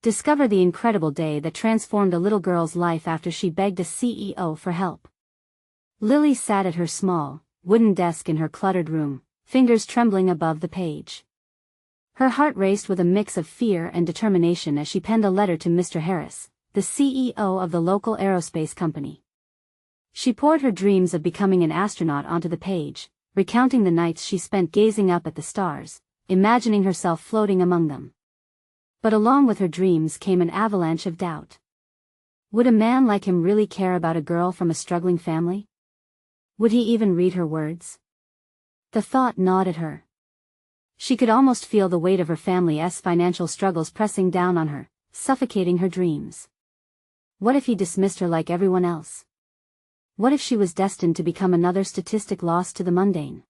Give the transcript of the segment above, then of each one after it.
Discover the incredible day that transformed a little girl's life after she begged a CEO for help. Lily sat at her small, wooden desk in her cluttered room, fingers trembling above the page. Her heart raced with a mix of fear and determination as she penned a letter to Mr. Harris, the CEO of the local aerospace company. She poured her dreams of becoming an astronaut onto the page, recounting the nights she spent gazing up at the stars, imagining herself floating among them. But along with her dreams came an avalanche of doubt. Would a man like him really care about a girl from a struggling family? Would he even read her words? The thought gnawed at her. She could almost feel the weight of her family's financial struggles pressing down on her, suffocating her dreams. What if he dismissed her like everyone else? What if she was destined to become another statistic lost to the mundane?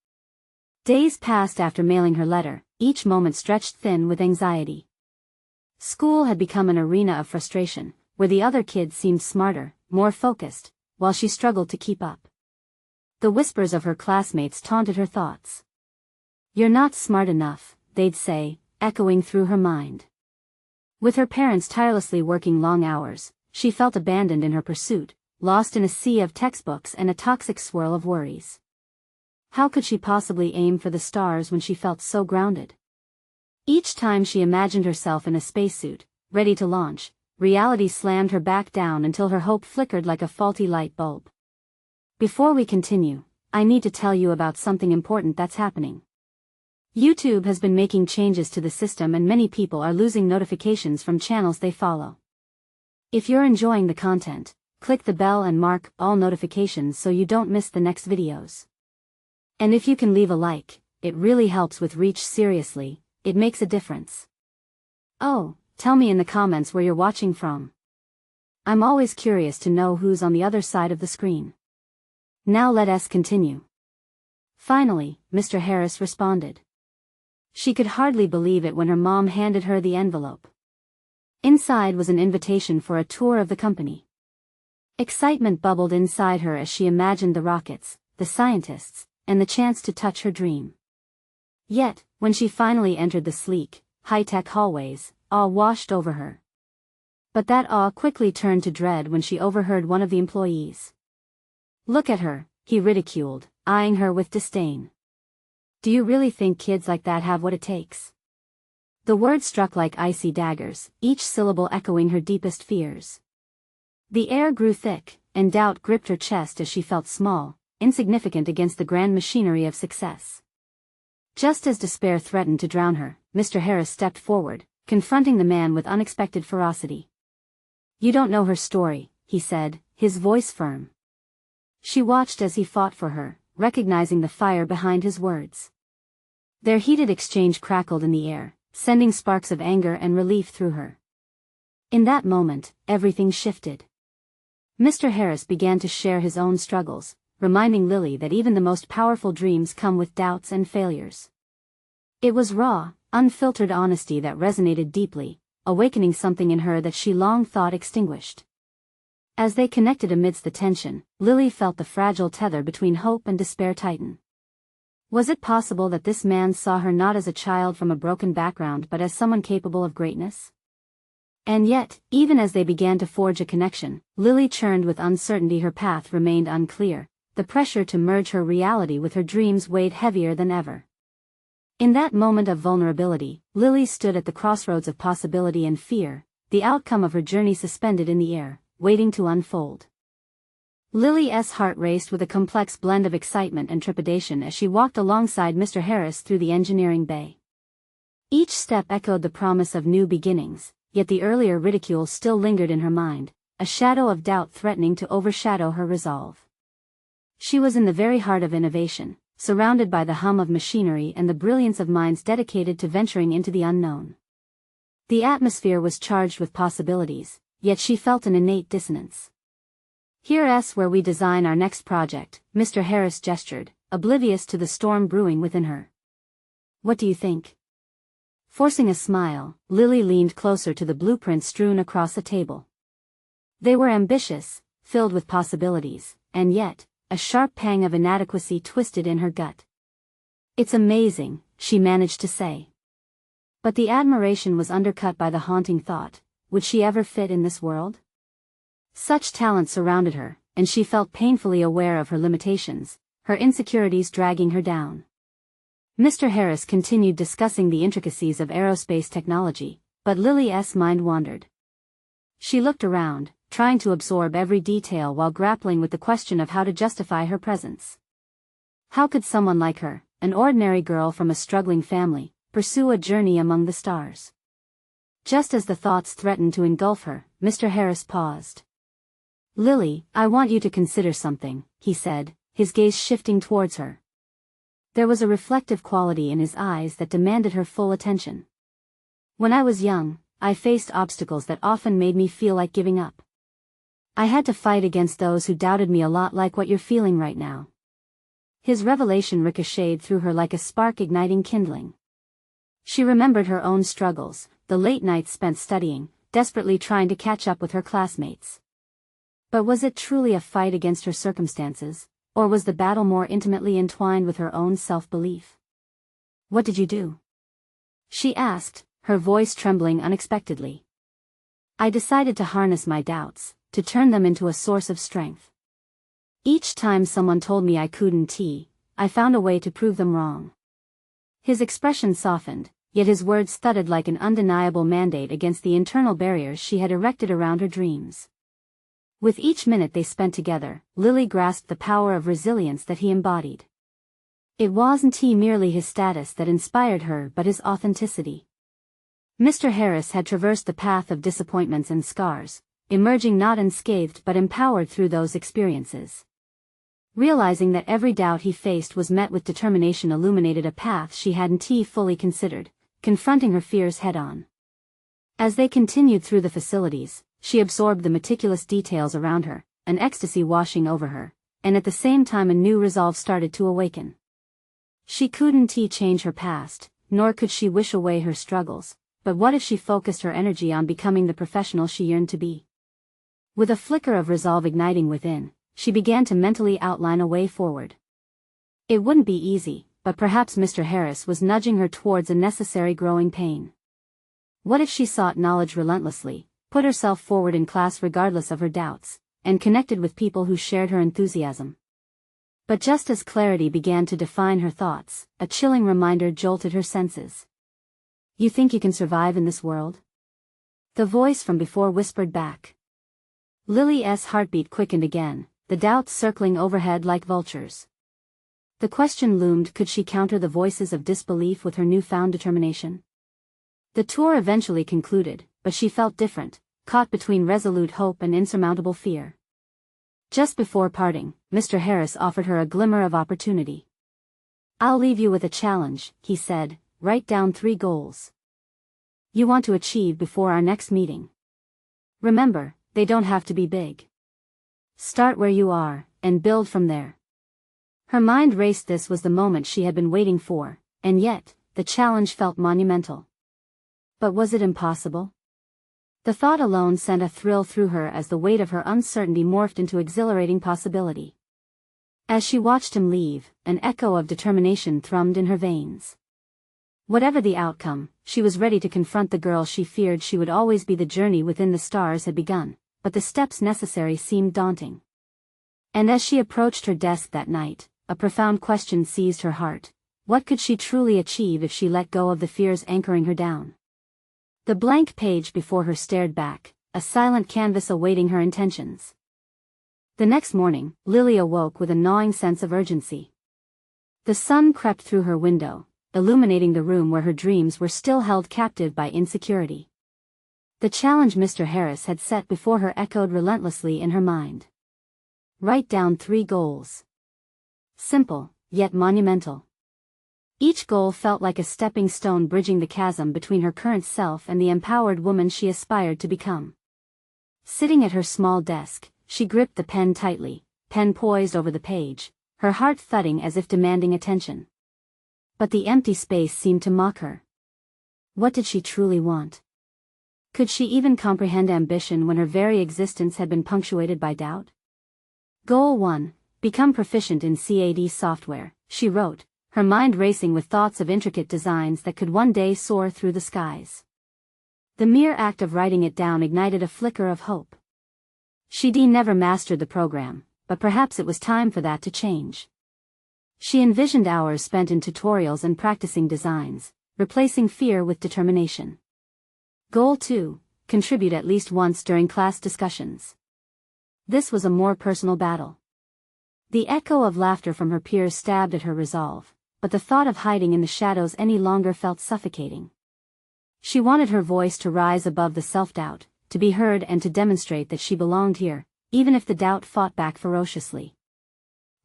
Days passed after mailing her letter, each moment stretched thin with anxiety. School had become an arena of frustration, where the other kids seemed smarter, more focused, while she struggled to keep up. The whispers of her classmates taunted her thoughts. "You're not smart enough," they'd say, echoing through her mind. With her parents tirelessly working long hours, she felt abandoned in her pursuit, lost in a sea of textbooks and a toxic swirl of worries. How could she possibly aim for the stars when she felt so grounded? Each time she imagined herself in a spacesuit, ready to launch, reality slammed her back down until her hope flickered like a faulty light bulb. Before we continue, I need to tell you about something important that's happening. YouTube has been making changes to the system and many people are losing notifications from channels they follow. If you're enjoying the content, click the bell and mark all notifications so you don't miss the next videos. And if you can leave a like, it really helps with reach. Seriously, it makes a difference. Oh, tell me in the comments where you're watching from. I'm always curious to know who's on the other side of the screen. Now let us continue. Finally, Mr. Harris responded. She could hardly believe it when her mom handed her the envelope. Inside was an invitation for a tour of the company. Excitement bubbled inside her as she imagined the rockets, the scientists, and the chance to touch her dream. Yet, when she finally entered the sleek, high-tech hallways, awe washed over her. But that awe quickly turned to dread when she overheard one of the employees. "Look at her," he ridiculed, eyeing her with disdain. "Do you really think kids like that have what it takes?" The words struck like icy daggers, each syllable echoing her deepest fears. The air grew thick, and doubt gripped her chest as she felt small, insignificant against the grand machinery of success. Just as despair threatened to drown her, Mr. Harris stepped forward, confronting the man with unexpected ferocity. "You don't know her story," he said, his voice firm. She watched as he fought for her, recognizing the fire behind his words. Their heated exchange crackled in the air, sending sparks of anger and relief through her. In that moment, everything shifted. Mr. Harris began to share his own struggles, reminding Lily that even the most powerful dreams come with doubts and failures. It was raw, unfiltered honesty that resonated deeply, awakening something in her that she long thought extinguished. As they connected amidst the tension, Lily felt the fragile tether between hope and despair tighten. Was it possible that this man saw her not as a child from a broken background but as someone capable of greatness? And yet, even as they began to forge a connection, Lily churned with uncertainty. Her path remained unclear, the pressure to merge her reality with her dreams weighed heavier than ever. In that moment of vulnerability, Lily stood at the crossroads of possibility and fear, the outcome of her journey suspended in the air, waiting to unfold. Lily's heart raced with a complex blend of excitement and trepidation as she walked alongside Mr. Harris through the engineering bay. Each step echoed the promise of new beginnings, yet the earlier ridicule still lingered in her mind, a shadow of doubt threatening to overshadow her resolve. She was in the very heart of innovation, surrounded by the hum of machinery and the brilliance of minds dedicated to venturing into the unknown. The atmosphere was charged with possibilities, yet she felt an innate dissonance. "Here's where we design our next project," Mr. Harris gestured, oblivious to the storm brewing within her. "What do you think?" Forcing a smile, Lily leaned closer to the blueprints strewn across the table. They were ambitious, filled with possibilities, and yet, a sharp pang of inadequacy twisted in her gut. "It's amazing," she managed to say. But the admiration was undercut by the haunting thought, would she ever fit in this world? Such talent surrounded her, and she felt painfully aware of her limitations, her insecurities dragging her down. Mr. Harris continued discussing the intricacies of aerospace technology, but Lily's mind wandered. She looked around, trying to absorb every detail while grappling with the question of how to justify her presence. How could someone like her, an ordinary girl from a struggling family, pursue a journey among the stars? Just as the thoughts threatened to engulf her, Mr. Harris paused. "Lily, I want you to consider something," he said, his gaze shifting towards her. There was a reflective quality in his eyes that demanded her full attention. "When I was young, I faced obstacles that often made me feel like giving up. I had to fight against those who doubted me a lot, like what you're feeling right now." His revelation ricocheted through her like a spark igniting kindling. She remembered her own struggles, the late nights spent studying, desperately trying to catch up with her classmates. But was it truly a fight against her circumstances, or was the battle more intimately entwined with her own self-belief? "What did you do?" she asked, her voice trembling unexpectedly. "I decided to harness my doubts, to turn them into a source of strength. Each time someone told me I couldn't, I found a way to prove them wrong." His expression softened, yet his words thudded like an undeniable mandate against the internal barriers she had erected around her dreams. With each minute they spent together, Lily grasped the power of resilience that he embodied. It wasn't merely his status that inspired her but his authenticity. Mr. Harris had traversed the path of disappointments and scars, emerging not unscathed but empowered through those experiences. Realizing that every doubt he faced was met with determination illuminated a path she hadn't fully considered, confronting her fears head-on. As they continued through the facilities, she absorbed the meticulous details around her, an ecstasy washing over her, and at the same time a new resolve started to awaken. She couldn't change her past, nor could she wish away her struggles, but what if she focused her energy on becoming the professional she yearned to be? With a flicker of resolve igniting within, she began to mentally outline a way forward. It wouldn't be easy, but perhaps Mr. Harris was nudging her towards a necessary growing pain. What if she sought knowledge relentlessly, put herself forward in class regardless of her doubts, and connected with people who shared her enthusiasm? But just as clarity began to define her thoughts, a chilling reminder jolted her senses. "You think you can survive in this world?" the voice from before whispered back. Lily's heartbeat quickened again, the doubts circling overhead like vultures. The question loomed: could she counter the voices of disbelief with her newfound determination? The tour eventually concluded, but she felt different, caught between resolute hope and insurmountable fear. Just before parting, Mr. Harris offered her a glimmer of opportunity. "I'll leave you with a challenge," he said. "Write down 3 goals you want to achieve before our next meeting. Remember, they don't have to be big. Start where you are, and build from there." Her mind raced. This was the moment she had been waiting for, and yet, the challenge felt monumental. But was it impossible? The thought alone sent a thrill through her as the weight of her uncertainty morphed into exhilarating possibility. As she watched him leave, an echo of determination thrummed in her veins. Whatever the outcome, she was ready to confront the girl she feared. She would always be. The journey within the stars had begun, but the steps necessary seemed daunting. And as she approached her desk that night, a profound question seized her heart. What could she truly achieve if she let go of the fears anchoring her down? The blank page before her stared back, a silent canvas awaiting her intentions. The next morning, Lily awoke with a gnawing sense of urgency. The sun crept through her window, illuminating the room where her dreams were still held captive by insecurity. The challenge Mr. Harris had set before her echoed relentlessly in her mind. Write down 3 goals. Simple, yet monumental. Each goal felt like a stepping stone bridging the chasm between her current self and the empowered woman she aspired to become. Sitting at her small desk, she gripped the pen tightly, pen poised over the page, her heart thudding as if demanding attention. But the empty space seemed to mock her. What did she truly want? Could she even comprehend ambition when her very existence had been punctuated by doubt? Goal 1. Become proficient in CAD software, she wrote, her mind racing with thoughts of intricate designs that could one day soar through the skies. The mere act of writing it down ignited a flicker of hope. She'd never mastered the program, but perhaps it was time for that to change. She envisioned hours spent in tutorials and practicing designs, replacing fear with determination. Goal 2. Contribute at least once during class discussions. This was a more personal battle. The echo of laughter from her peers stabbed at her resolve, but the thought of hiding in the shadows any longer felt suffocating. She wanted her voice to rise above the self-doubt, to be heard and to demonstrate that she belonged here, even if the doubt fought back ferociously.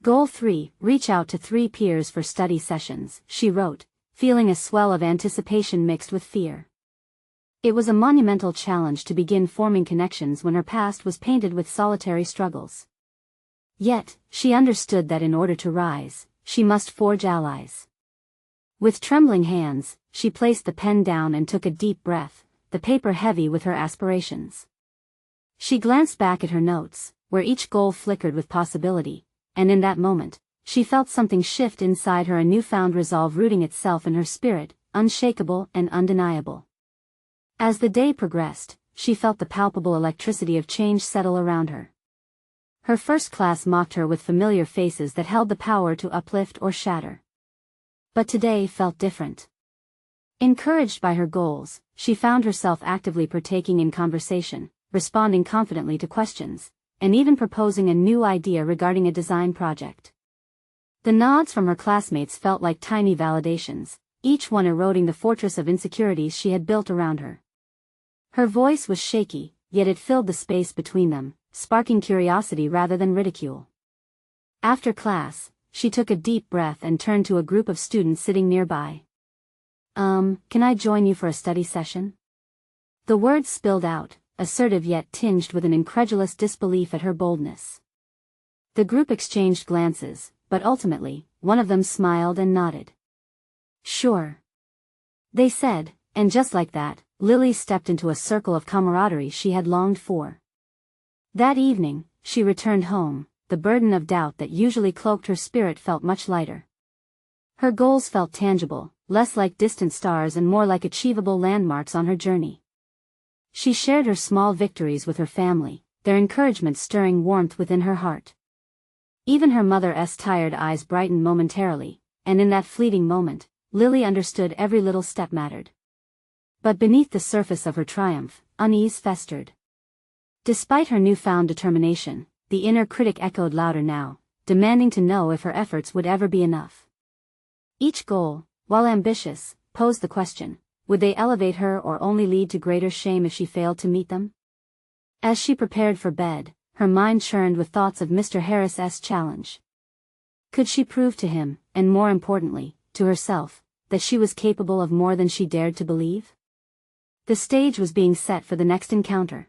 Goal 3. Reach out to 3 peers for study sessions, she wrote, feeling a swell of anticipation mixed with fear. It was a monumental challenge to begin forming connections when her past was painted with solitary struggles. Yet, she understood that in order to rise, she must forge allies. With trembling hands, she placed the pen down and took a deep breath, the paper heavy with her aspirations. She glanced back at her notes, where each goal flickered with possibility, and in that moment, she felt something shift inside her, a newfound resolve rooting itself in her spirit, unshakable and undeniable. As the day progressed, she felt the palpable electricity of change settle around her. Her first class mocked her with familiar faces that held the power to uplift or shatter. But today felt different. Encouraged by her goals, she found herself actively partaking in conversation, responding confidently to questions, and even proposing a new idea regarding a design project. The nods from her classmates felt like tiny validations, each one eroding the fortress of insecurities she had built around her. Her voice was shaky, yet it filled the space between them, sparking curiosity rather than ridicule. After class, she took a deep breath and turned to a group of students sitting nearby. Can I join you for a study session?" The words spilled out, assertive yet tinged with an incredulous disbelief at her boldness. The group exchanged glances, but ultimately, one of them smiled and nodded. "Sure," they said, and just like that, Lily stepped into a circle of camaraderie she had longed for. That evening, she returned home, the burden of doubt that usually cloaked her spirit felt much lighter. Her goals felt tangible, less like distant stars and more like achievable landmarks on her journey. She shared her small victories with her family, their encouragement stirring warmth within her heart. Even her mother's tired eyes brightened momentarily, and in that fleeting moment, Lily understood every little step mattered. But beneath the surface of her triumph, unease festered. Despite her newfound determination, the inner critic echoed louder now, demanding to know if her efforts would ever be enough. Each goal, while ambitious, posed the question, would they elevate her or only lead to greater shame if she failed to meet them? As she prepared for bed, her mind churned with thoughts of Mr. Harris's challenge. Could she prove to him, and more importantly, to herself, that she was capable of more than she dared to believe? The stage was being set for the next encounter.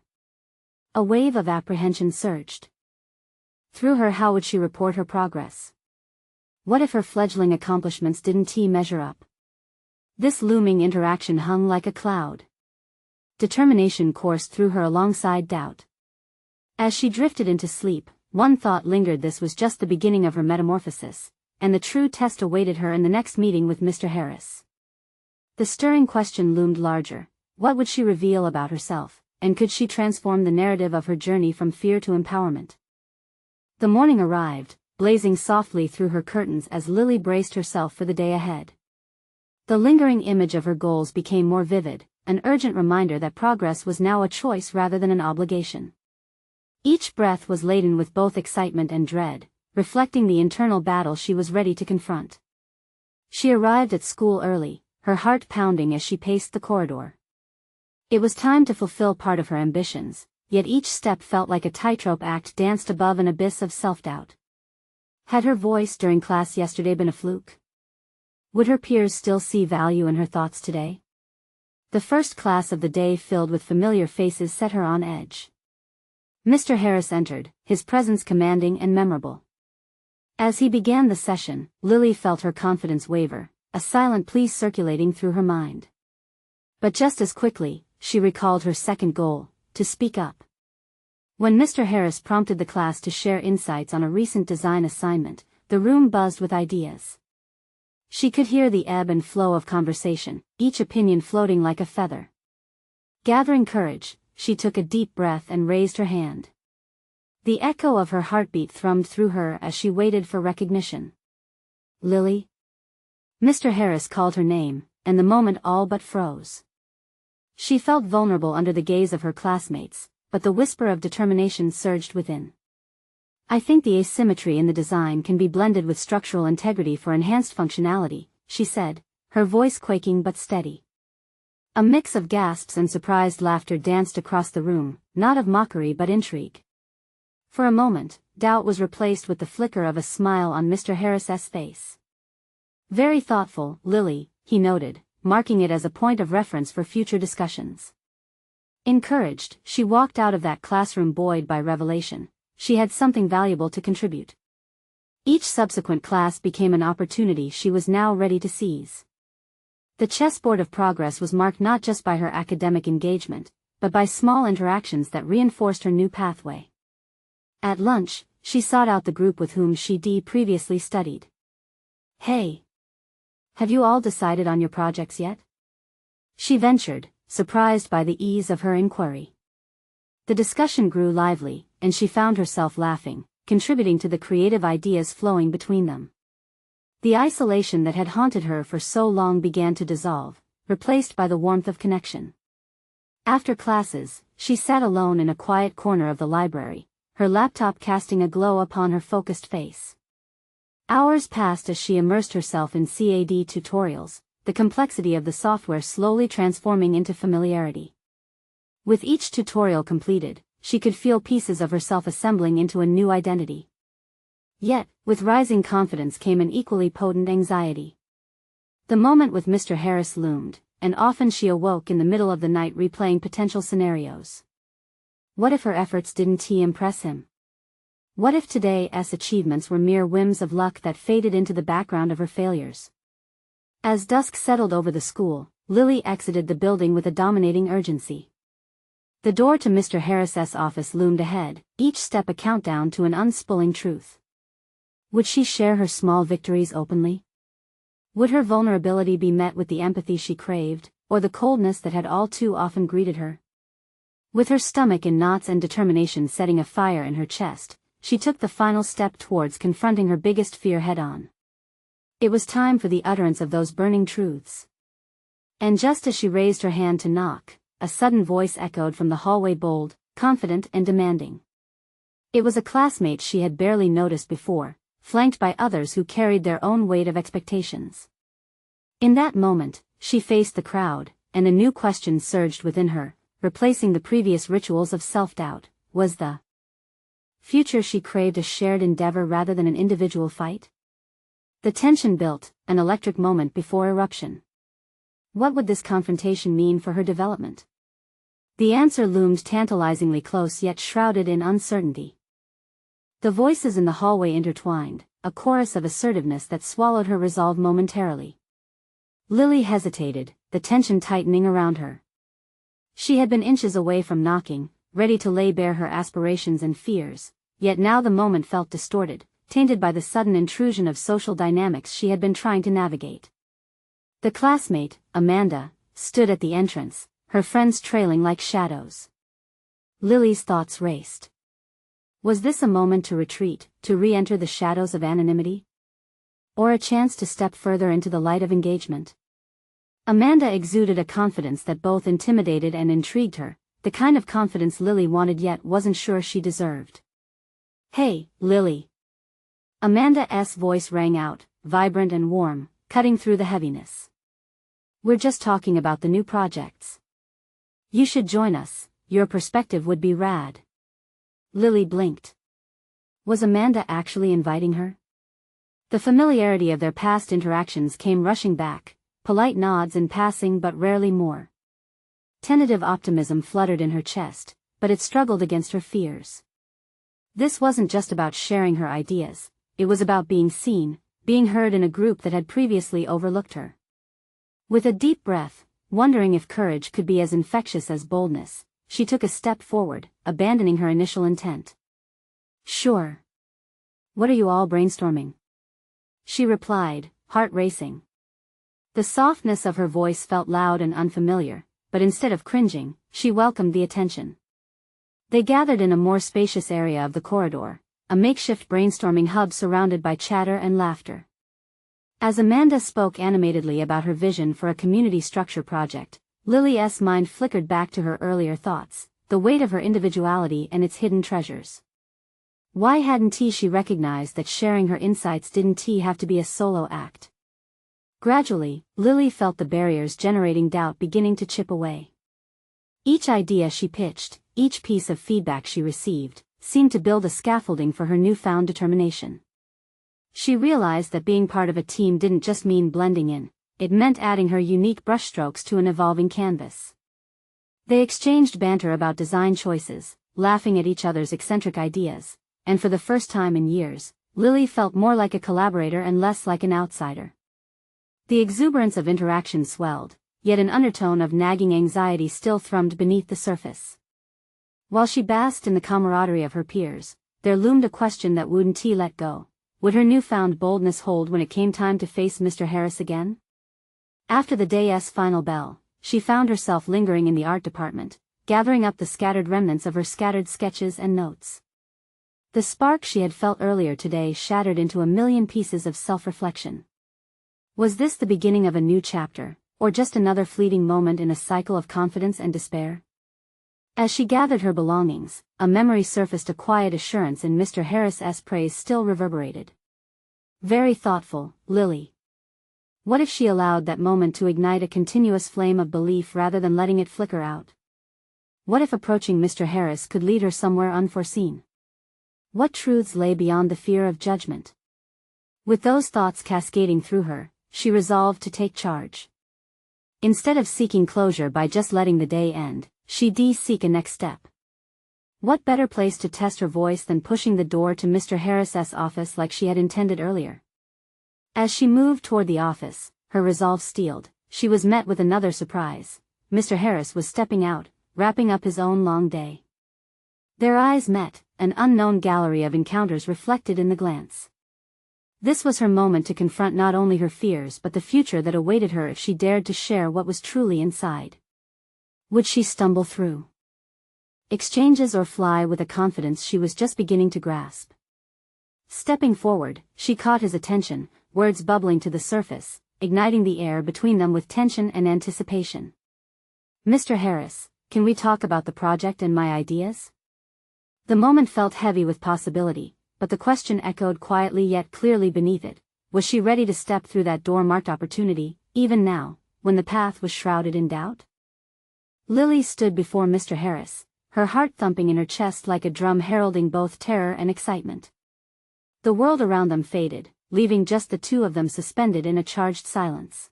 A wave of apprehension surged through her. How would she report her progress? What if her fledgling accomplishments didn't measure up? This looming interaction hung like a cloud. Determination coursed through her alongside doubt. As she drifted into sleep, one thought lingered: this was just the beginning of her metamorphosis, and the true test awaited her in the next meeting with Mr. Harris. The stirring question loomed larger: what would she reveal about herself, and could she transform the narrative of her journey from fear to empowerment? The morning arrived, blazing softly through her curtains as Lily braced herself for the day ahead. The lingering image of her goals became more vivid, an urgent reminder that progress was now a choice rather than an obligation. Each breath was laden with both excitement and dread, reflecting the internal battle she was ready to confront. She arrived at school early, her heart pounding as she paced the corridor. It was time to fulfill part of her ambitions, yet each step felt like a tightrope act danced above an abyss of self-doubt. Had her voice during class yesterday been a fluke? Would her peers still see value in her thoughts today? The first class of the day, filled with familiar faces, set her on edge. Mr. Harris entered, his presence commanding and memorable. As he began the session, Lily felt her confidence waver, a silent plea circulating through her mind. But just as quickly, she recalled her second goal: to speak up. When Mr. Harris prompted the class to share insights on a recent design assignment, the room buzzed with ideas. She could hear the ebb and flow of conversation, each opinion floating like a feather. Gathering courage, she took a deep breath and raised her hand. The echo of her heartbeat thrummed through her as she waited for recognition. Lily? Mr. Harris called her name, and the moment all but froze. She felt vulnerable under the gaze of her classmates, but the whisper of determination surged within. I think the asymmetry in the design can be blended with structural integrity for enhanced functionality, she said, her voice quaking but steady. A mix of gasps and surprised laughter danced across the room, not of mockery but intrigue. For a moment, doubt was replaced with the flicker of a smile on Mr. Harris's face. Very thoughtful, Lily, he noted, marking it as a point of reference for future discussions. Encouraged, she walked out of that classroom buoyed by revelation. She had something valuable to contribute. Each subsequent class became an opportunity she was now ready to seize. The chessboard of progress was marked not just by her academic engagement, but by small interactions that reinforced her new pathway. At lunch, she sought out the group with whom she'd previously studied. Hey! Have you all decided on your projects yet? She ventured, surprised by the ease of her inquiry. The discussion grew lively, and she found herself laughing, contributing to the creative ideas flowing between them. The isolation that had haunted her for so long began to dissolve, replaced by the warmth of connection. After classes, she sat alone in a quiet corner of the library, her laptop casting a glow upon her focused face. Hours passed as she immersed herself in CAD tutorials, the complexity of the software slowly transforming into familiarity. With each tutorial completed, she could feel pieces of herself assembling into a new identity. Yet, with rising confidence came an equally potent anxiety. The moment with Mr. Harris loomed, and often she awoke in the middle of the night replaying potential scenarios. What if her efforts didn't impress him? What if today's achievements were mere whims of luck that faded into the background of her failures? As dusk settled over the school, Lily exited the building with a dominating urgency. The door to Mr. Harris's office loomed ahead, each step a countdown to an unspooling truth. Would she share her small victories openly? Would her vulnerability be met with the empathy she craved, or the coldness that had all too often greeted her? With her stomach in knots and determination setting a fire in her chest, she took the final step towards confronting her biggest fear head-on. It was time for the utterance of those burning truths. And just as she raised her hand to knock, a sudden voice echoed from the hallway, bold, confident and demanding. It was a classmate she had barely noticed before, flanked by others who carried their own weight of expectations. In that moment, she faced the crowd, and a new question surged within her, replacing the previous rituals of self-doubt. Was the future she craved a shared endeavor rather than an individual fight? The tension built, an electric moment before eruption. What would this confrontation mean for her development? The answer loomed tantalizingly close yet shrouded in uncertainty. The voices in the hallway intertwined, a chorus of assertiveness that swallowed her resolve momentarily. Lily hesitated, the tension tightening around her. She had been inches away from knocking, ready to lay bare her aspirations and fears, yet now the moment felt distorted, tainted by the sudden intrusion of social dynamics she had been trying to navigate. The classmate, Amanda, stood at the entrance, her friends trailing like shadows. Lily's thoughts raced. Was this a moment to retreat, to re-enter the shadows of anonymity? Or a chance to step further into the light of engagement? Amanda exuded a confidence that both intimidated and intrigued her, the kind of confidence Lily wanted yet wasn't sure she deserved. Hey, Lily. Amanda's voice rang out, vibrant and warm, cutting through the heaviness. We're just talking about the new projects. You should join us, your perspective would be rad. Lily blinked. Was Amanda actually inviting her? The familiarity of their past interactions came rushing back, polite nods in passing but rarely more. Tentative optimism fluttered in her chest, but it struggled against her fears. This wasn't just about sharing her ideas, it was about being seen, being heard in a group that had previously overlooked her. With a deep breath, wondering if courage could be as infectious as boldness, she took a step forward, abandoning her initial intent. Sure. What are you all brainstorming? She replied, heart racing. The softness of her voice felt loud and unfamiliar, but instead of cringing, she welcomed the attention. They gathered in a more spacious area of the corridor, a makeshift brainstorming hub surrounded by chatter and laughter. As Amanda spoke animatedly about her vision for a community structure project, Lily's mind flickered back to her earlier thoughts, the weight of her individuality and its hidden treasures. Why hadn't she recognized that sharing her insights didn't have to be a solo act? Gradually, Lily felt the barriers generating doubt beginning to chip away. Each idea she pitched, each piece of feedback she received, seemed to build a scaffolding for her newfound determination. She realized that being part of a team didn't just mean blending in, it meant adding her unique brushstrokes to an evolving canvas. They exchanged banter about design choices, laughing at each other's eccentric ideas, and for the first time in years, Lily felt more like a collaborator and less like an outsider. The exuberance of interaction swelled, yet an undertone of nagging anxiety still thrummed beneath the surface. While she basked in the camaraderie of her peers, there loomed a question that wouldn't let go. Would her newfound boldness hold when it came time to face Mr. Harris again? After the day's final bell, she found herself lingering in the art department, gathering up the scattered remnants of her scattered sketches and notes. The spark she had felt earlier today shattered into a million pieces of self-reflection. Was this the beginning of a new chapter, or just another fleeting moment in a cycle of confidence and despair? As she gathered her belongings, a memory surfaced, a quiet assurance in Mr. Harris's praise still reverberated. Very thoughtful, Lily. What if she allowed that moment to ignite a continuous flame of belief rather than letting it flicker out? What if approaching Mr. Harris could lead her somewhere unforeseen? What truths lay beyond the fear of judgment? With those thoughts cascading through her, she resolved to take charge. Instead of seeking closure by just letting the day end, she'd seek a next step. What better place to test her voice than pushing the door to Mr. Harris's office like she had intended earlier? As she moved toward the office, her resolve steeled, she was met with another surprise. Mr. Harris was stepping out, wrapping up his own long day. Their eyes met, an unknown gallery of encounters reflected in the glance. This was her moment to confront not only her fears but the future that awaited her if she dared to share what was truly inside. Would she stumble through exchanges or fly with a confidence she was just beginning to grasp? Stepping forward, she caught his attention, words bubbling to the surface, igniting the air between them with tension and anticipation. Mr. Harris, can we talk about the project and my ideas? The moment felt heavy with possibility, but the question echoed quietly yet clearly beneath it. Was she ready to step through that door marked opportunity, even now, when the path was shrouded in doubt? Lily stood before Mr. Harris, her heart thumping in her chest like a drum heralding both terror and excitement. The world around them faded, leaving just the two of them suspended in a charged silence.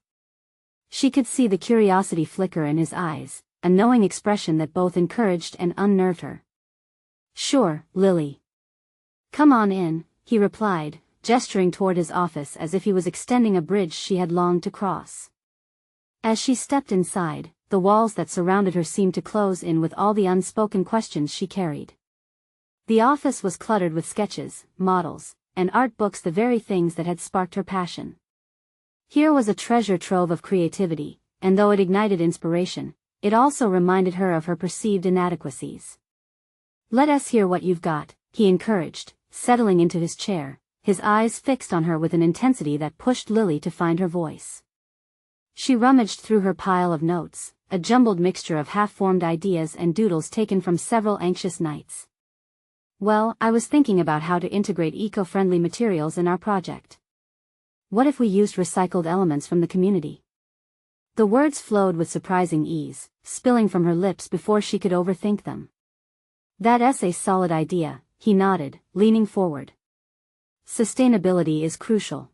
She could see the curiosity flicker in his eyes, a knowing expression that both encouraged and unnerved her. Sure, Lily. Come on in, he replied, gesturing toward his office as if he was extending a bridge she had longed to cross. As she stepped inside, the walls that surrounded her seemed to close in with all the unspoken questions she carried. The office was cluttered with sketches, models, and art books, the very things that had sparked her passion. Here was a treasure trove of creativity, and though it ignited inspiration, it also reminded her of her perceived inadequacies. Let us hear what you've got, he encouraged, settling into his chair, his eyes fixed on her with an intensity that pushed Lily to find her voice. She rummaged through her pile of notes, a jumbled mixture of half-formed ideas and doodles taken from several anxious nights. Well, I was thinking about how to integrate eco-friendly materials in our project. What if we used recycled elements from the community? The words flowed with surprising ease, spilling from her lips before she could overthink them. That's a solid idea, he nodded, leaning forward. Sustainability is crucial.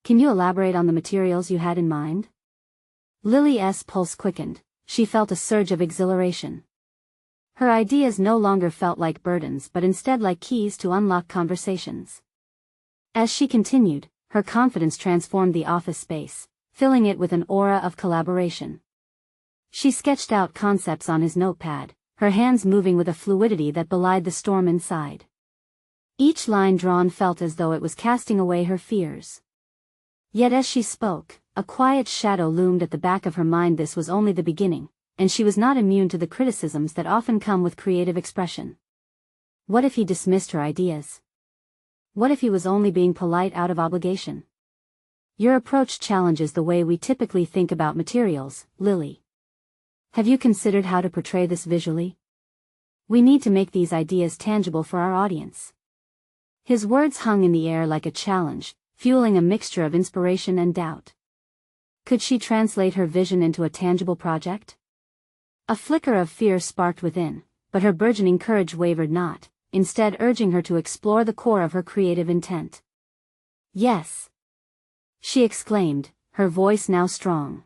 Can you elaborate on the materials you had in mind? Lily's pulse quickened, she felt a surge of exhilaration. Her ideas no longer felt like burdens but instead like keys to unlock conversations. As she continued, her confidence transformed the office space, filling it with an aura of collaboration. She sketched out concepts on his notepad, her hands moving with a fluidity that belied the storm inside. Each line drawn felt as though it was casting away her fears. Yet as she spoke, a quiet shadow loomed at the back of her mind. This was only the beginning. and she was not immune to the criticisms that often come with creative expression. What if he dismissed her ideas? What if he was only being polite out of obligation? Your approach challenges the way we typically think about materials, Lily. Have you considered how to portray this visually? We need to make these ideas tangible for our audience. His words hung in the air like a challenge, fueling a mixture of inspiration and doubt. Could she translate her vision into a tangible project? A flicker of fear sparked within, but her burgeoning courage wavered not, instead urging her to explore the core of her creative intent. Yes, she exclaimed, her voice now strong.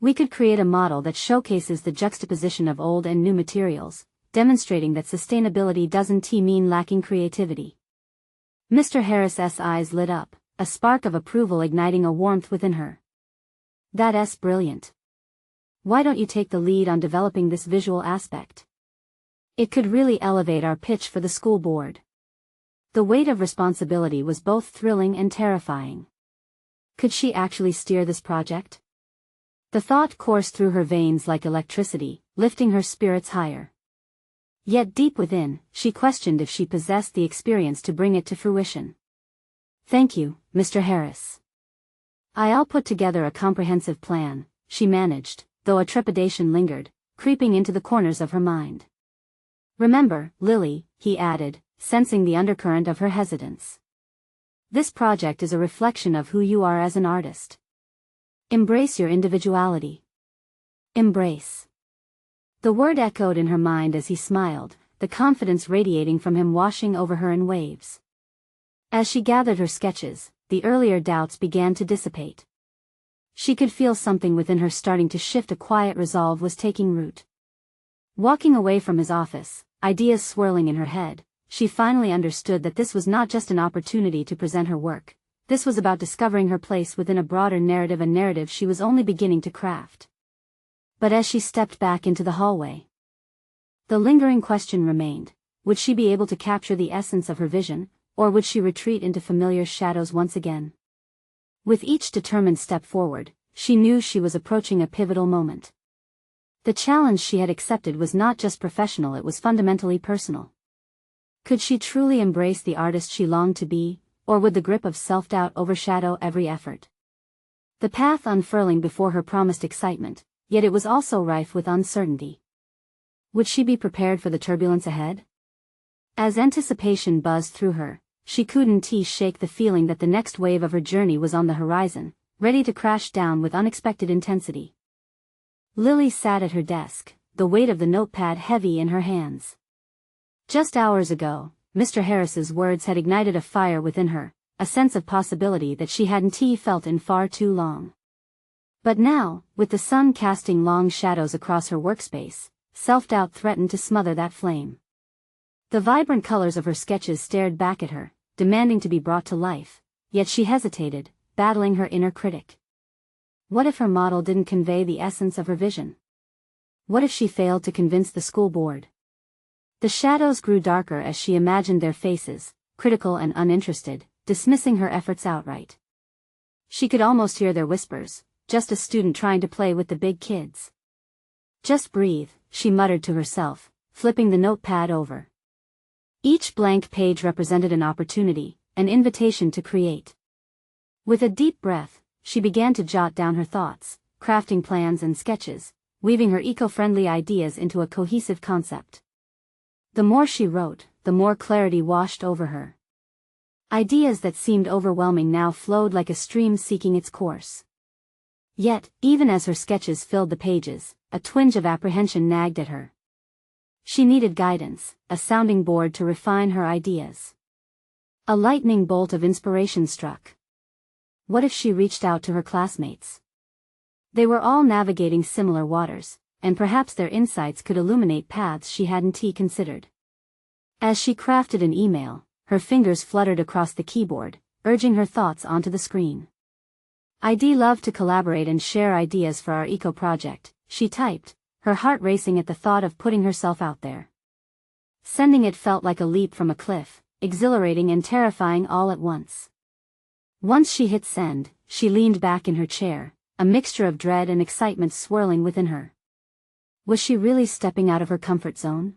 We could create a model that showcases the juxtaposition of old and new materials, demonstrating that sustainability doesn't mean lacking creativity. Mr. Harris's eyes lit up, a spark of approval igniting a warmth within her. That's brilliant. Why don't you take the lead on developing this visual aspect? It could really elevate our pitch for the school board. The weight of responsibility was both thrilling and terrifying. Could she actually steer this project? The thought coursed through her veins like electricity, lifting her spirits higher. Yet deep within, she questioned if she possessed the experience to bring it to fruition. Thank you, Mr. Harris. I'll put together a comprehensive plan, she managed, though a trepidation lingered, creeping into the corners of her mind. Remember, Lily, he added, sensing the undercurrent of her hesitance. This project is a reflection of who you are as an artist. Embrace your individuality. Embrace. The word echoed in her mind as he smiled, the confidence radiating from him washing over her in waves. As she gathered her sketches, the earlier doubts began to dissipate. She could feel something within her starting to shift. A quiet resolve was taking root. Walking away from his office, ideas swirling in her head, she finally understood that this was not just an opportunity to present her work. This was about discovering her place within a broader narrative, a narrative she was only beginning to craft. But as she stepped back into the hallway, the lingering question remained: would she be able to capture the essence of her vision, or would she retreat into familiar shadows once again? With each determined step forward, she knew she was approaching a pivotal moment. The challenge she had accepted was not just professional, it was fundamentally personal. Could she truly embrace the artist she longed to be, or would the grip of self-doubt overshadow every effort? The path unfurling before her promised excitement, yet it was also rife with uncertainty. Would she be prepared for the turbulence ahead? As anticipation buzzed through her, she couldn't shake the feeling that the next wave of her journey was on the horizon, ready to crash down with unexpected intensity. Lily sat at her desk, the weight of the notepad heavy in her hands. Just hours ago, Mr. Harris's words had ignited a fire within her, a sense of possibility that she hadn't felt in far too long. But now, with the sun casting long shadows across her workspace, self-doubt threatened to smother that flame. The vibrant colors of her sketches stared back at her, demanding to be brought to life, yet she hesitated, battling her inner critic. What if her model didn't convey the essence of her vision? What if she failed to convince the school board? The shadows grew darker as she imagined their faces, critical and uninterested, dismissing her efforts outright. She could almost hear their whispers: just a student trying to play with the big kids. Just breathe, she muttered to herself, flipping the notepad over. Each blank page represented an opportunity, an invitation to create. With a deep breath, she began to jot down her thoughts, crafting plans and sketches, weaving her eco-friendly ideas into a cohesive concept. The more she wrote, the more clarity washed over her. Ideas that seemed overwhelming now flowed like a stream seeking its course. Yet, even as her sketches filled the pages, a twinge of apprehension nagged at her. She needed guidance, a sounding board to refine her ideas. A lightning bolt of inspiration struck. What if she reached out to her classmates? They were all navigating similar waters, and perhaps their insights could illuminate paths she hadn't considered. As she crafted an email, her fingers fluttered across the keyboard, urging her thoughts onto the screen. "I'd love to collaborate and share ideas for our eco project," she typed, her heart racing at the thought of putting herself out there. Sending it felt like a leap from a cliff, exhilarating and terrifying all at once. Once she hit send, she leaned back in her chair, a mixture of dread and excitement swirling within her. Was she really stepping out of her comfort zone?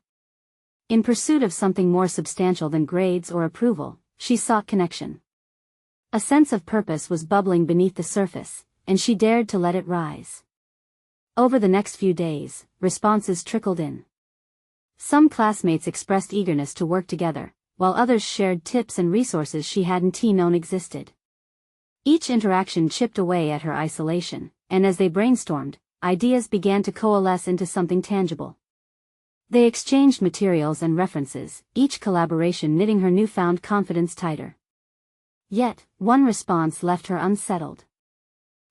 In pursuit of something more substantial than grades or approval, she sought connection. A sense of purpose was bubbling beneath the surface, and she dared to let it rise. Over the next few days, responses trickled in. Some classmates expressed eagerness to work together, while others shared tips and resources she hadn't known existed. Each interaction chipped away at her isolation, and as they brainstormed, ideas began to coalesce into something tangible. They exchanged materials and references, each collaboration knitting her newfound confidence tighter. Yet, one response left her unsettled.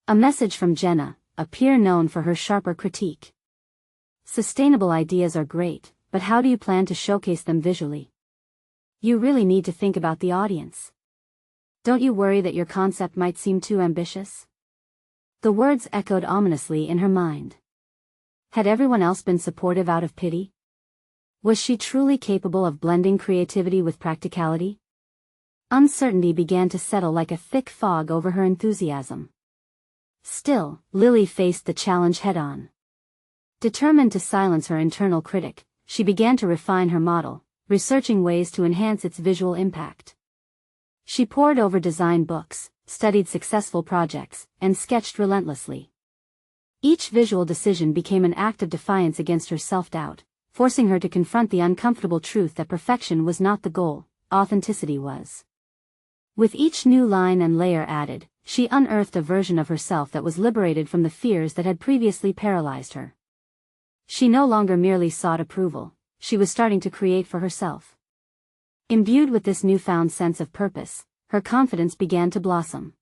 A message from Jenna, a peer known for her sharper critique. Sustainable ideas are great, but how do you plan to showcase them visually? You really need to think about the audience. Don't you worry that your concept might seem too ambitious? The words echoed ominously in her mind. Had everyone else been supportive out of pity? Was she truly capable of blending creativity with practicality? Uncertainty began to settle like a thick fog over her enthusiasm. Still, Lily faced the challenge head-on. Determined to silence her internal critic, she began to refine her model, researching ways to enhance its visual impact. She pored over design books, studied successful projects, and sketched relentlessly. Each visual decision became an act of defiance against her self-doubt, forcing her to confront the uncomfortable truth that perfection was not the goal, authenticity was. With each new line and layer added, she unearthed a version of herself that was liberated from the fears that had previously paralyzed her. She no longer merely sought approval, she was starting to create for herself. Imbued with this newfound sense of purpose, her confidence began to blossom.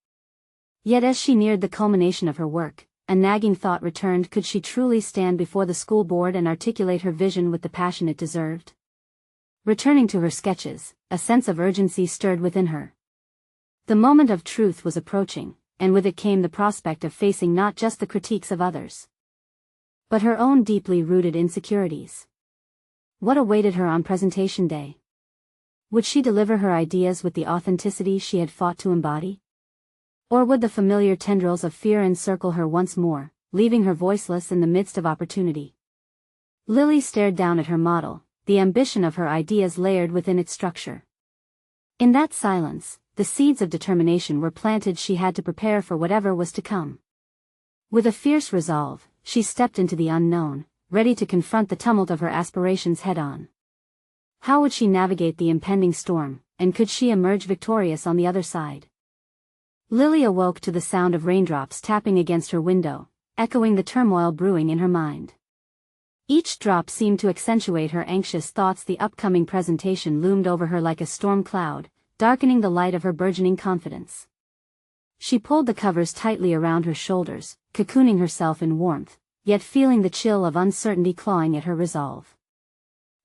Yet as she neared the culmination of her work, a nagging thought returned: could she truly stand before the school board and articulate her vision with the passion it deserved? Returning to her sketches, a sense of urgency stirred within her. The moment of truth was approaching, and with it came the prospect of facing not just the critiques of others, but her own deeply rooted insecurities. What awaited her on presentation day? Would she deliver her ideas with the authenticity she had fought to embody? Or would the familiar tendrils of fear encircle her once more, leaving her voiceless in the midst of opportunity? Lily stared down at her model, the ambition of her ideas layered within its structure. In that silence, the seeds of determination were planted. She had to prepare for whatever was to come. With a fierce resolve, she stepped into the unknown, ready to confront the tumult of her aspirations head-on. How would she navigate the impending storm, and could she emerge victorious on the other side? Lily awoke to the sound of raindrops tapping against her window, echoing the turmoil brewing in her mind. Each drop seemed to accentuate her anxious thoughts. The upcoming presentation loomed over her like a storm cloud, darkening the light of her burgeoning confidence. She pulled the covers tightly around her shoulders, cocooning herself in warmth, yet feeling the chill of uncertainty clawing at her resolve.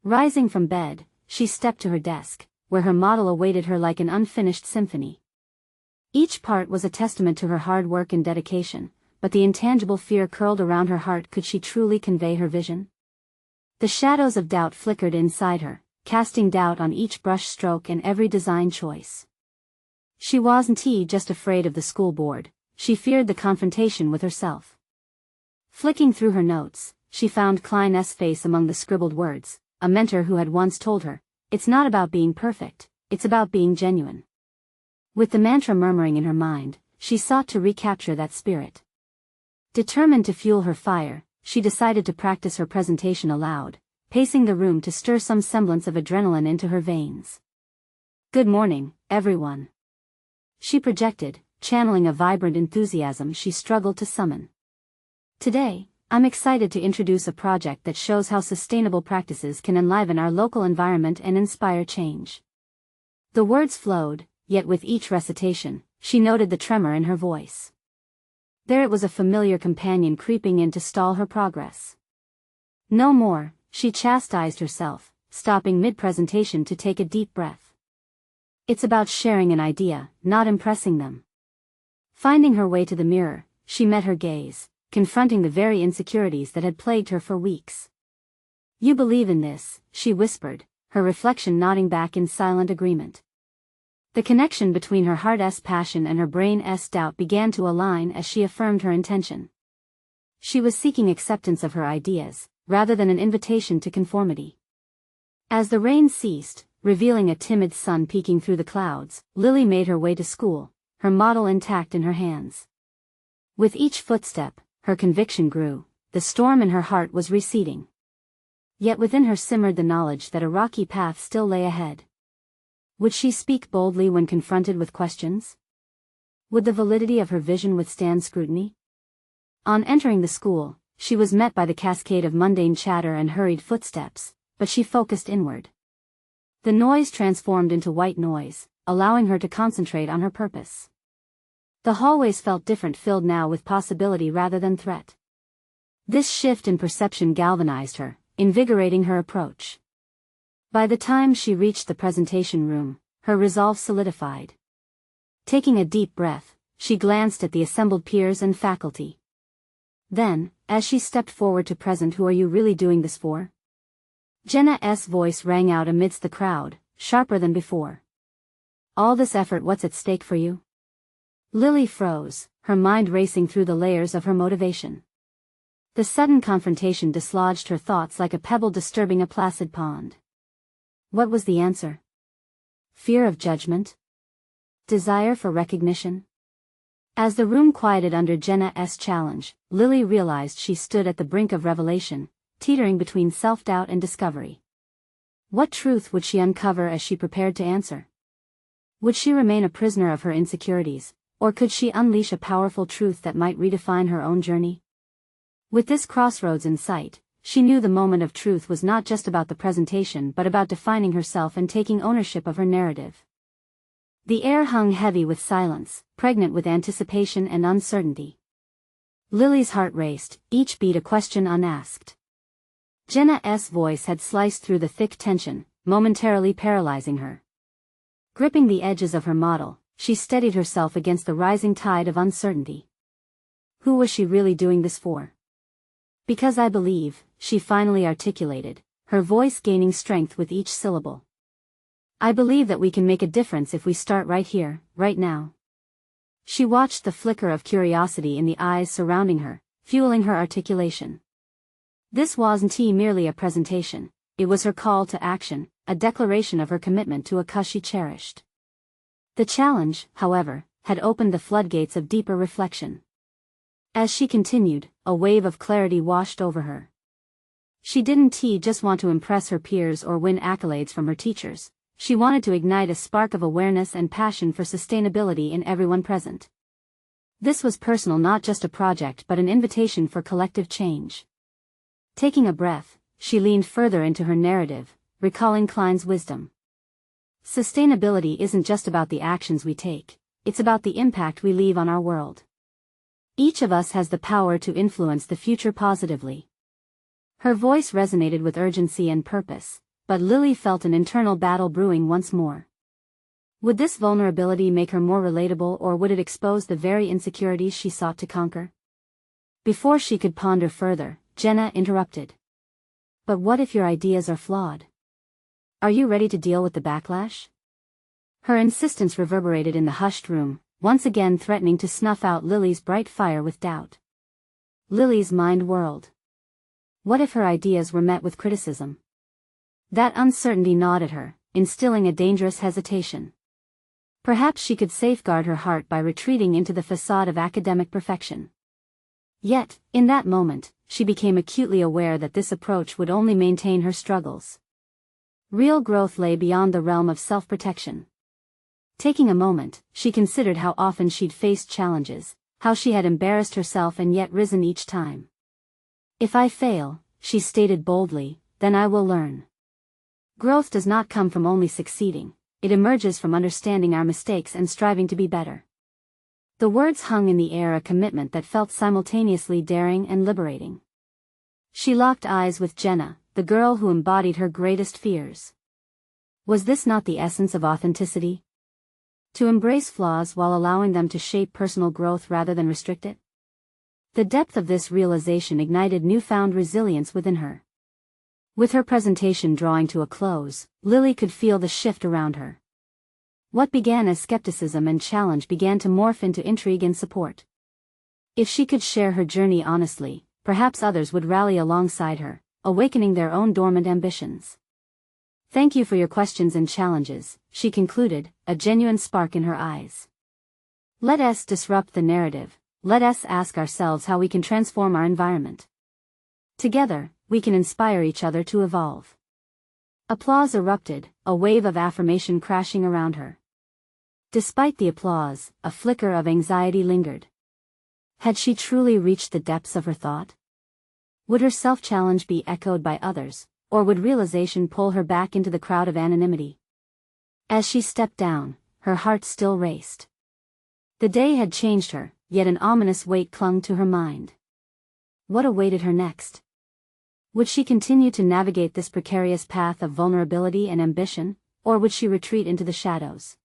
Rising from bed, she stepped to her desk, where her model awaited her like an unfinished symphony. Each part was a testament to her hard work and dedication, but the intangible fear curled around her heart. Could she truly convey her vision? The shadows of doubt flickered inside her, casting doubt on each brush stroke and every design choice. She wasn't just afraid of the school board, she feared the confrontation with herself. Flicking through her notes, she found Klein's face among the scribbled words, a mentor who had once told her, "It's not about being perfect, it's about being genuine." With the mantra murmuring in her mind, she sought to recapture that spirit. Determined to fuel her fire, she decided to practice her presentation aloud, pacing the room to stir some semblance of adrenaline into her veins. "Good morning, everyone," she projected, channeling a vibrant enthusiasm she struggled to summon. "Today, I'm excited to introduce a project that shows how sustainable practices can enliven our local environment and inspire change." The words flowed, yet with each recitation, she noted the tremor in her voice. There it was, a familiar companion creeping in to stall her progress. "No more," she chastised herself, stopping mid-presentation to take a deep breath. "It's about sharing an idea, not impressing them." Finding her way to the mirror, she met her gaze, confronting the very insecurities that had plagued her for weeks. "You believe in this," she whispered, her reflection nodding back in silent agreement. The connection between her heart's passion and her brain's doubt began to align as she affirmed her intention. She was seeking acceptance of her ideas, rather than an invitation to conformity. As the rain ceased, revealing a timid sun peeking through the clouds, Lily made her way to school, her model intact in her hands. With each footstep, her conviction grew, the storm in her heart was receding. Yet within her simmered the knowledge that a rocky path still lay ahead. Would she speak boldly when confronted with questions? Would the validity of her vision withstand scrutiny? On entering the school, she was met by the cascade of mundane chatter and hurried footsteps, but she focused inward. The noise transformed into white noise, allowing her to concentrate on her purpose. The hallways felt different, filled now with possibility rather than threat. This shift in perception galvanized her, invigorating her approach. By the time she reached the presentation room, her resolve solidified. Taking a deep breath, she glanced at the assembled peers and faculty. Then, as she stepped forward to present, "Who are you really doing this for?" Jenna's voice rang out amidst the crowd, sharper than before. "All this effort, what's at stake for you?" Lily froze, her mind racing through the layers of her motivation. The sudden confrontation dislodged her thoughts like a pebble disturbing a placid pond. What was the answer? Fear of judgment? Desire for recognition? As the room quieted under Jenna's challenge, Lily realized she stood at the brink of revelation, teetering between self-doubt and discovery. What truth would she uncover as she prepared to answer? Would she remain a prisoner of her insecurities, or could she unleash a powerful truth that might redefine her own journey? With this crossroads in sight, she knew the moment of truth was not just about the presentation but about defining herself and taking ownership of her narrative. The air hung heavy with silence, pregnant with anticipation and uncertainty. Lily's heart raced, each beat a question unasked. Jenna's voice had sliced through the thick tension, momentarily paralyzing her. Gripping the edges of her model, she steadied herself against the rising tide of uncertainty. Who was she really doing this for? "Because I believe," she finally articulated, her voice gaining strength with each syllable. "I believe that we can make a difference if we start right here, right now." She watched the flicker of curiosity in the eyes surrounding her, fueling her articulation. This wasn't merely a presentation, it was her call to action, a declaration of her commitment to a cause she cherished. The challenge, however, had opened the floodgates of deeper reflection. As she continued, a wave of clarity washed over her. She didn't just want to impress her peers or win accolades from her teachers. She wanted to ignite a spark of awareness and passion for sustainability in everyone present. This was personal, not just a project but an invitation for collective change. Taking a breath, she leaned further into her narrative, recalling Klein's wisdom. Sustainability isn't just about the actions we take, it's about the impact we leave on our world. Each of us has the power to influence the future positively. Her voice resonated with urgency and purpose, but Lily felt an internal battle brewing once more. Would this vulnerability make her more relatable, or would it expose the very insecurities she sought to conquer? Before she could ponder further, Jenna interrupted. "But what if your ideas are flawed? Are you ready to deal with the backlash?" Her insistence reverberated in the hushed room, once again threatening to snuff out Lily's bright fire with doubt. Lily's mind whirled. What if her ideas were met with criticism? That uncertainty gnawed at her, instilling a dangerous hesitation. Perhaps she could safeguard her heart by retreating into the facade of academic perfection. Yet, in that moment, she became acutely aware that this approach would only maintain her struggles. Real growth lay beyond the realm of self-protection. Taking a moment, she considered how often she'd faced challenges, how she had embarrassed herself and yet risen each time. "If I fail," she stated boldly, "then I will learn." Growth does not come from only succeeding, it emerges from understanding our mistakes and striving to be better. The words hung in the air, a commitment that felt simultaneously daring and liberating. She locked eyes with Jenna, the girl who embodied her greatest fears. Was this not the essence of authenticity? To embrace flaws while allowing them to shape personal growth rather than restrict it? The depth of this realization ignited newfound resilience within her. With her presentation drawing to a close, Lily could feel the shift around her. What began as skepticism and challenge began to morph into intrigue and support. If she could share her journey honestly, perhaps others would rally alongside her, awakening their own dormant ambitions. Thank you for your questions and challenges, she concluded, a genuine spark in her eyes. Let us disrupt the narrative. Let us ask ourselves how we can transform our environment. Together, we can inspire each other to evolve. Applause erupted, a wave of affirmation crashing around her. Despite the applause, a flicker of anxiety lingered. Had she truly reached the depths of her thought? Would her self-challenge be echoed by others, or would realization pull her back into the crowd of anonymity? As she stepped down, her heart still raced. The day had changed her, yet an ominous weight clung to her mind. What awaited her next? Would she continue to navigate this precarious path of vulnerability and ambition, or would she retreat into the shadows?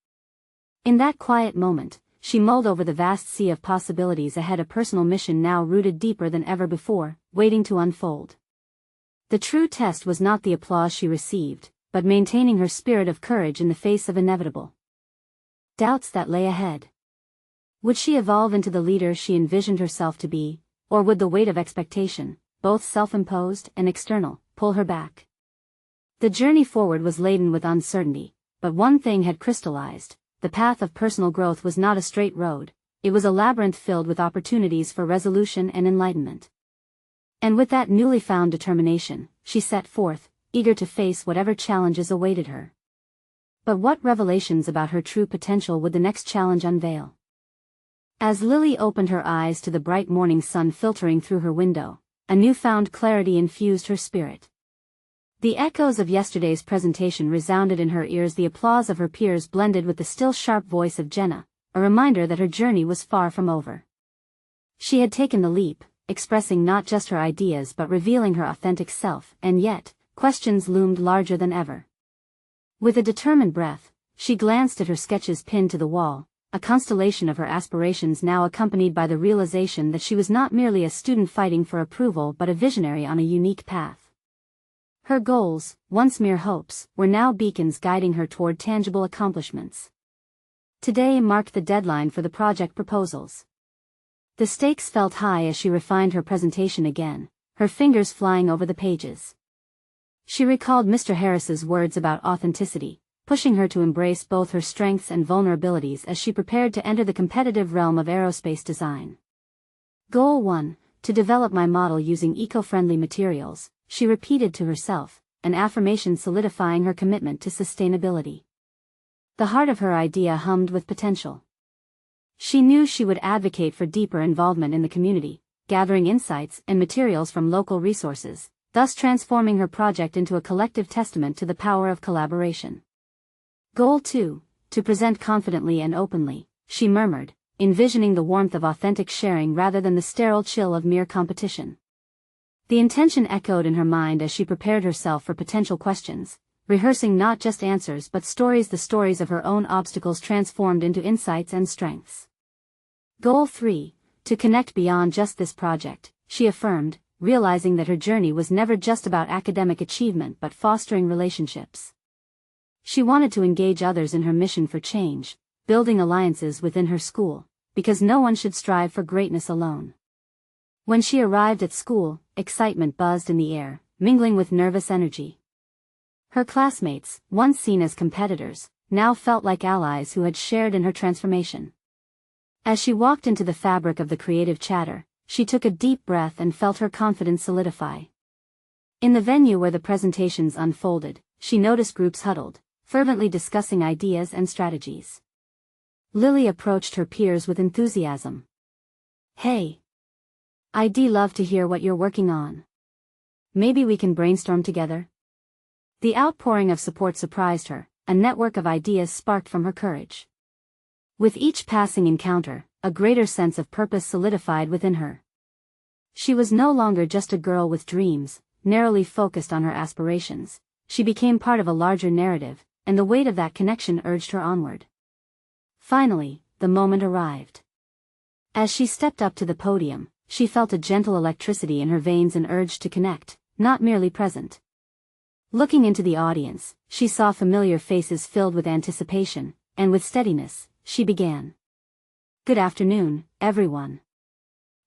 In that quiet moment, she mulled over the vast sea of possibilities ahead, a personal mission now rooted deeper than ever before, waiting to unfold. The true test was not the applause she received, but maintaining her spirit of courage in the face of inevitable doubts that lay ahead. Would she evolve into the leader she envisioned herself to be, or would the weight of expectation, both self-imposed and external, pull her back? The journey forward was laden with uncertainty, but one thing had crystallized: the path of personal growth was not a straight road, it was a labyrinth filled with opportunities for resolution and enlightenment. And with that newly found determination, she set forth, eager to face whatever challenges awaited her. But what revelations about her true potential would the next challenge unveil? As Lily opened her eyes to the bright morning sun filtering through her window, a newfound clarity infused her spirit. The echoes of yesterday's presentation resounded in her ears, the applause of her peers blended with the still sharp voice of Jenna, a reminder that her journey was far from over. She had taken the leap, expressing not just her ideas but revealing her authentic self, and yet, questions loomed larger than ever. With a determined breath, she glanced at her sketches pinned to the wall, a constellation of her aspirations now accompanied by the realization that she was not merely a student fighting for approval but a visionary on a unique path. Her goals, once mere hopes, were now beacons guiding her toward tangible accomplishments. Today marked the deadline for the project proposals. The stakes felt high as she refined her presentation again, her fingers flying over the pages. She recalled Mr. Harris's words about authenticity, pushing her to embrace both her strengths and vulnerabilities as she prepared to enter the competitive realm of aerospace design. Goal 1: to develop my model using eco-friendly materials, she repeated to herself, an affirmation solidifying her commitment to sustainability. The heart of her idea hummed with potential. She knew she would advocate for deeper involvement in the community, gathering insights and materials from local resources, thus transforming her project into a collective testament to the power of collaboration. Goal 2: to present confidently and openly, she murmured, envisioning the warmth of authentic sharing rather than the sterile chill of mere competition. The intention echoed in her mind as she prepared herself for potential questions, rehearsing not just answers but stories, the stories of her own obstacles transformed into insights and strengths. Goal 3: to connect beyond just this project, she affirmed, realizing that her journey was never just about academic achievement but fostering relationships. She wanted to engage others in her mission for change, building alliances within her school, because no one should strive for greatness alone. When she arrived at school, excitement buzzed in the air, mingling with nervous energy. Her classmates, once seen as competitors, now felt like allies who had shared in her transformation. As she walked into the fabric of the creative chatter, she took a deep breath and felt her confidence solidify. In the venue where the presentations unfolded, she noticed groups huddled, fervently discussing ideas and strategies. Lily approached her peers with enthusiasm. "Hey! I'd love to hear what you're working on. Maybe we can brainstorm together?" The outpouring of support surprised her, a network of ideas sparked from her courage. With each passing encounter, a greater sense of purpose solidified within her. She was no longer just a girl with dreams, narrowly focused on her aspirations. She became part of a larger narrative, and the weight of that connection urged her onward. Finally, the moment arrived. As she stepped up to the podium, she felt a gentle electricity in her veins and urged to connect, not merely present. Looking into the audience, she saw familiar faces filled with anticipation, and with steadiness, she began. "Good afternoon, everyone.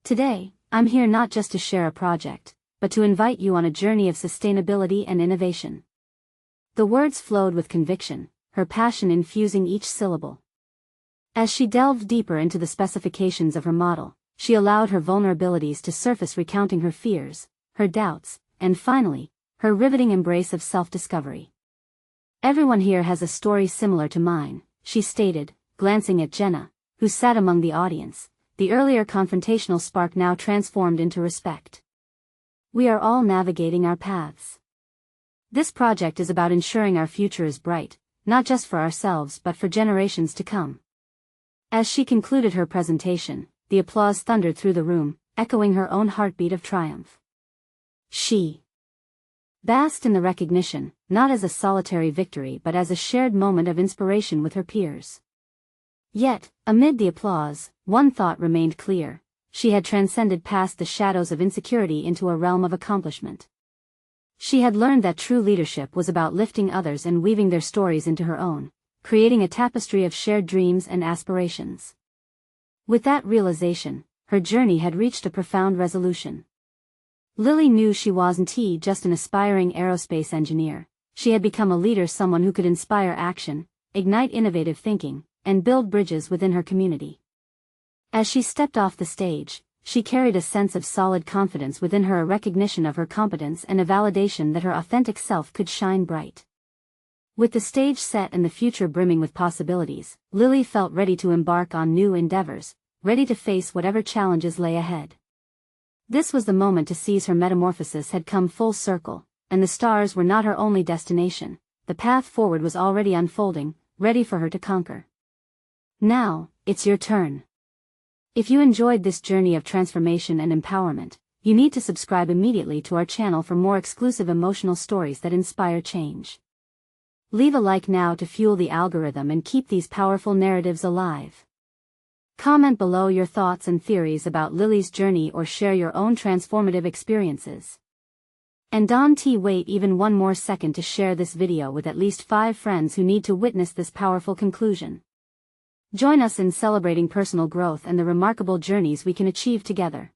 Today, I'm here not just to share a project, but to invite you on a journey of sustainability and innovation. The words flowed with conviction, her passion infusing each syllable. As she delved deeper into the specifications of her model, she allowed her vulnerabilities to surface, recounting her fears, her doubts, and finally, her riveting embrace of self-discovery. "Everyone here has a story similar to mine," she stated, glancing at Jenna, who sat among the audience, the earlier confrontational spark now transformed into respect. "We are all navigating our paths. This project is about ensuring our future is bright, not just for ourselves but for generations to come." As she concluded her presentation, the applause thundered through the room, echoing her own heartbeat of triumph. She basked in the recognition, not as a solitary victory but as a shared moment of inspiration with her peers. Yet, amid the applause, one thought remained clear: she had transcended past the shadows of insecurity into a realm of accomplishment. She had learned that true leadership was about lifting others and weaving their stories into her own, creating a tapestry of shared dreams and aspirations. With that realization, her journey had reached a profound resolution. Lily knew she wasn't just an aspiring aerospace engineer. She had become a leader, someone who could inspire action, ignite innovative thinking, and build bridges within her community. As she stepped off the stage, she carried a sense of solid confidence within her, a recognition of her competence and a validation that her authentic self could shine bright. With the stage set and the future brimming with possibilities, Lily felt ready to embark on new endeavors, ready to face whatever challenges lay ahead. This was the moment to seize. Her metamorphosis had come full circle, and the stars were not her only destination. The path forward was already unfolding, ready for her to conquer. Now, it's your turn. If you enjoyed this journey of transformation and empowerment, you need to subscribe immediately to our channel for more exclusive emotional stories that inspire change. Leave a like now to fuel the algorithm and keep these powerful narratives alive. Comment below your thoughts and theories about Lily's journey or share your own transformative experiences. And don't wait even one more second to share this video with at least 5 friends who need to witness this powerful conclusion. Join us in celebrating personal growth and the remarkable journeys we can achieve together.